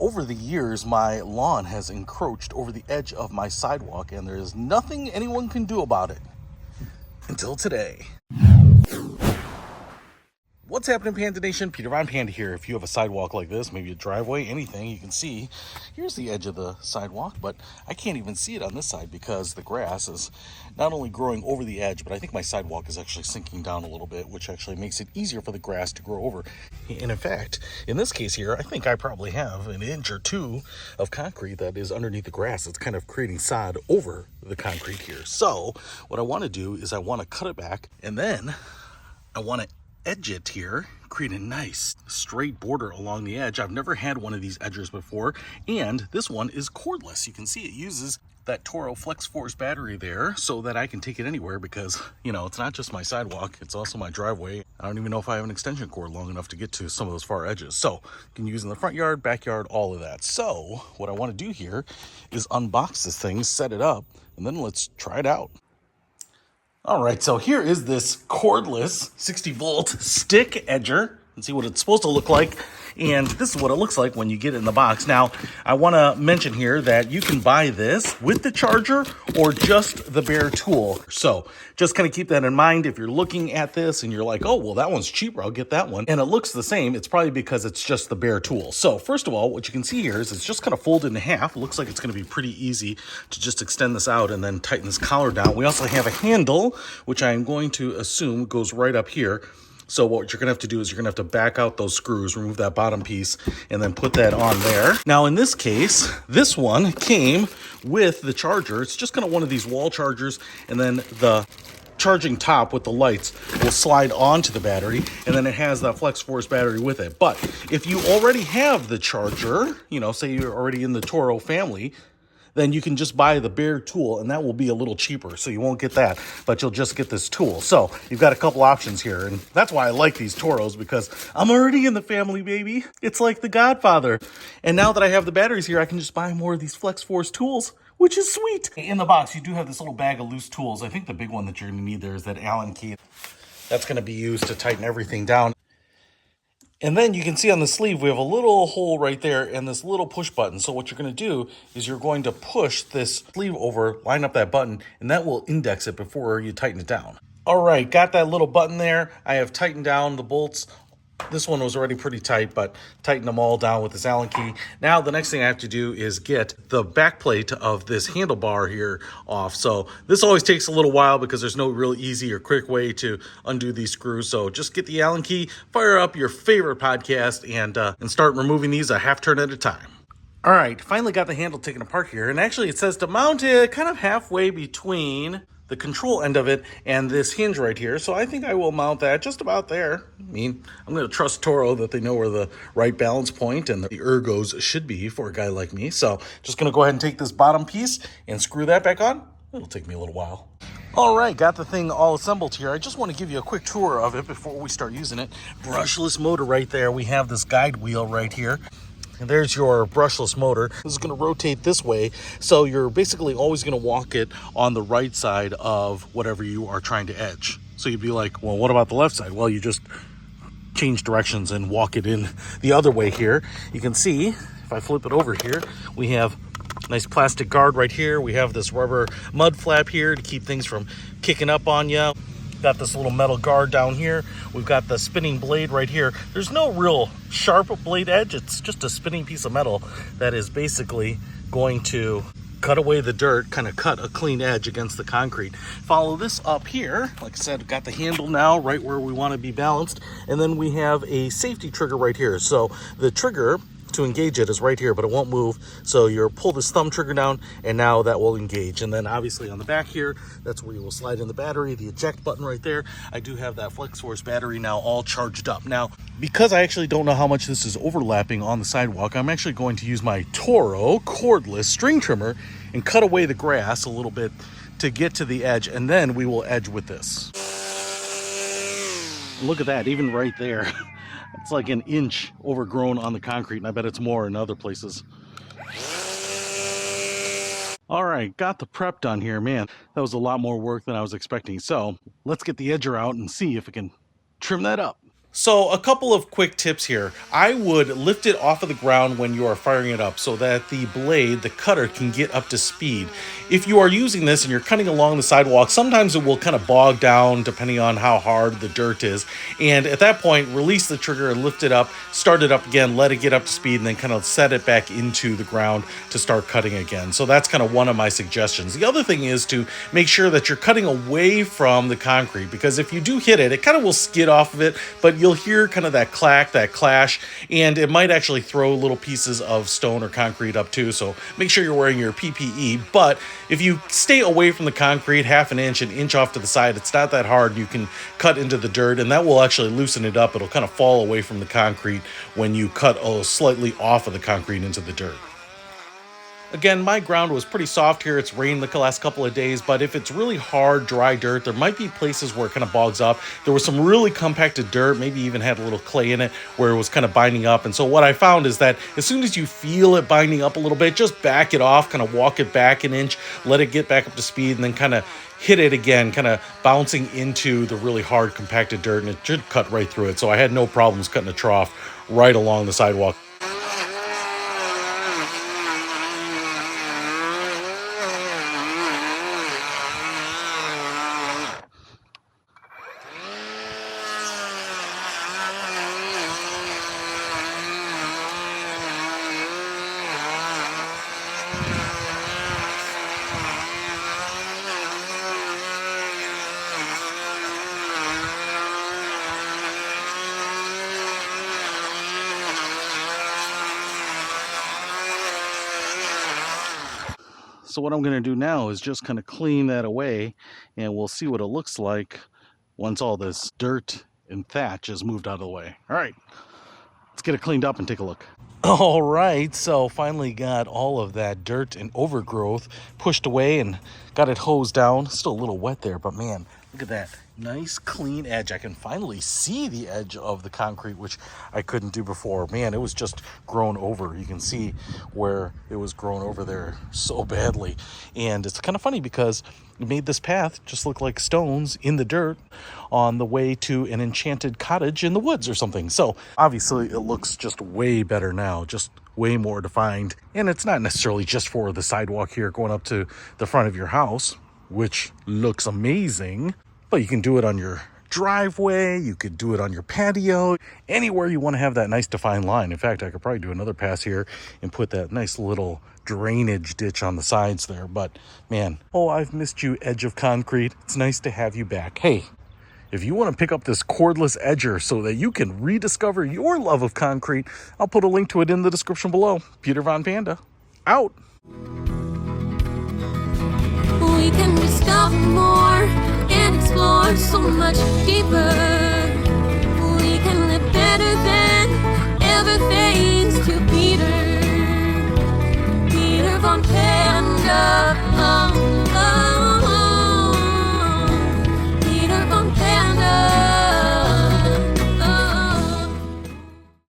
Over the years, my lawn has encroached over the edge of my sidewalk, and there is nothing anyone can do about it. Until today. What's happening, Panda Nation? Peter Von Panda here. If you have a sidewalk like this, maybe a driveway, anything, you can see, here's the edge of the sidewalk, but I can't even see it on this side because the grass is not only growing over the edge, but I think my sidewalk is actually sinking down a little bit, which actually makes it easier for the grass to grow over. And in fact, in this case here, I think I probably have an inch or two of concrete that is underneath the grass. It's kind of creating sod over the concrete here. So what I want to do is I want to cut it back, and then I want to edge it here, create a nice straight border along the edge. I've never had one of these edgers before, and this one is cordless. You can see it uses that Toro FLEX-FORCE battery there so that I can take it anywhere because, you know, it's not just my sidewalk, it's also my driveway. I don't even know if I have an extension cord long enough to get to some of those far edges. So you can use in the front yard, backyard, all of that. So what I want to do here is unbox this thing, set it up, and then let's try it out. All right, so here is this cordless 60-volt stick edger. And see what it's supposed to look like. And this is what it looks like when you get it in the box. Now, I want to mention here that you can buy this with the charger or just the bare tool. So just kind of keep that in mind. If you're looking at this and you're like, oh, well, that one's cheaper, I'll get that one. And it looks the same. It's probably because it's just the bare tool. So first of all, what you can see here is it's just kind of folded in half. It looks like it's going to be pretty easy to just extend this out and then tighten this collar down. We also have a handle, which I'm going to assume goes right up here. So what you're going to have to do is you're going to have to back out those screws, remove that bottom piece, and then put that on there. Now, in this case, this one came with the charger. It's just kind of one of these wall chargers, and then the charging top with the lights will slide onto the battery, and then it has that FLEX-FORCE battery with it. But if you already have the charger, you know, say you're already in the Toro family, then you can just buy the bare tool, and that will be a little cheaper. So you won't get that, but you'll just get this tool. So you've got a couple options here, and that's why I like these Toros, because I'm already in the family, baby. It's like The Godfather. And now that I have the batteries here, I can just buy more of these FLEX-FORCE tools, which is sweet. In the box, you do have this little bag of loose tools. I think the big one that you're gonna need there is that Allen key. That's gonna be used to tighten everything down. And then you can see on the sleeve, we have a little hole right there and this little push button. So what you're going to do is you're going to push this sleeve over, line up that button, and that will index it before you tighten it down. All right, got that little button there. I have tightened down the bolts. This one was already pretty tight, but tighten them all down with this Allen key. Now, the next thing I have to do is get the back plate of this handlebar here off. So this always takes a little while because there's no real easy or quick way to undo these screws. So just get the Allen key, fire up your favorite podcast, and start removing these a half turn at a time. All right, finally got the handle taken apart here. And actually, it says to mount it kind of halfway between the control end of it and this hinge right here. So I think I will mount that just about there. I mean, I'm going to trust Toro that they know where the right balance point and the ergos should be for a guy like me. So just going to go ahead and take this bottom piece and screw that back on. It'll take me a little while. All right, got the thing all assembled here. I just want to give you a quick tour of it before we start using it. Brushless motor right there. We have this guide wheel right here. And there's your brushless motor. This is going to rotate this way, so you're basically always going to walk it on the right side of whatever you are trying to edge. So you'd be like, well, what about the left side? Well, you just change directions and walk it in the other way here. You can see, if I flip it over here, we have a nice plastic guard right here. We have this rubber mud flap here to keep things from kicking up on you. Got this little metal guard down here. We've got the spinning blade right here. There's no real sharp blade edge. It's just a spinning piece of metal that is basically going to cut away the dirt, kind of cut a clean edge against the concrete. Follow this up here. Like I said, got the handle now right where we want to be balanced. And then we have a safety trigger right here. So the trigger to engage it is right here, but it won't move. So you pull this thumb trigger down, and now that will engage. And then obviously on the back here, that's where you will slide in the battery, the eject button right there. I do have that FLEX-FORCE battery now all charged up. Now, because I actually don't know how much this is overlapping on the sidewalk, I'm actually going to use my Toro cordless string trimmer and cut away the grass a little bit to get to the edge, and then we will edge with this. Look at that, even right there. It's like an inch overgrown on the concrete, and I bet it's more in other places. All right, got the prep done here. Man, that was a lot more work than I was expecting. So let's get the edger out and see if we can trim that up. So a couple of quick tips here. I would lift it off of the ground when you are firing it up so that the blade, the cutter, can get up to speed. If you are using this and you're cutting along the sidewalk, sometimes it will kind of bog down depending on how hard the dirt is. And at that point, release the trigger and lift it up, start it up again, let it get up to speed, and then kind of set it back into the ground to start cutting again. So that's kind of one of my suggestions. The other thing is to make sure that you're cutting away from the concrete, because if you do hit it, it kind of will skid off of it, but you'll hear kind of that clack, that clash, and it might actually throw little pieces of stone or concrete up too. So make sure you're wearing your PPE. But if you stay away from the concrete half an inch off to the side, it's not that hard. You can cut into the dirt, and that will actually loosen it up. It'll kind of fall away from the concrete when you cut slightly off of the concrete into the dirt. Again, my ground was pretty soft here. It's rained the last couple of days, but if it's really hard, dry dirt, there might be places where it kind of bogs up. There was some really compacted dirt, maybe even had a little clay in it where it was kind of binding up. And so what I found is that as soon as you feel it binding up a little bit, just back it off, kind of walk it back an inch, let it get back up to speed, and then kind of hit it again, kind of bouncing into the really hard compacted dirt, and it should cut right through it. So I had no problems cutting a trough right along the sidewalk. So what I'm going to do now is just kind of clean that away, and we'll see what it looks like once all this dirt and thatch is moved out of the way. All right, let's get it cleaned up and take a look. All right, so finally got all of that dirt and overgrowth pushed away and got it hosed down. Still a little wet there, but man, look at that. Nice clean edge. I can finally see the edge of the concrete, which I couldn't do before. Man, it was just grown over. You can see where it was grown over there so badly. And it's kind of funny because it made this path just look like stones in the dirt on the way to an enchanted cottage in the woods or something. So obviously it looks just way better now, just way more defined. And it's not necessarily just for the sidewalk here going up to the front of your house, which looks amazing. But you can do it on your driveway, you could do it on your patio, anywhere you want to have that nice defined line. In fact, I could probably do another pass here and put that nice little drainage ditch on the sides there. But man, oh, I've missed you, edge of concrete. It's nice to have you back. Hey, if you want to pick up this cordless edger so that you can rediscover your love of concrete, I'll put a link to it in the description below. Peter Von Panda, out. We can discover more.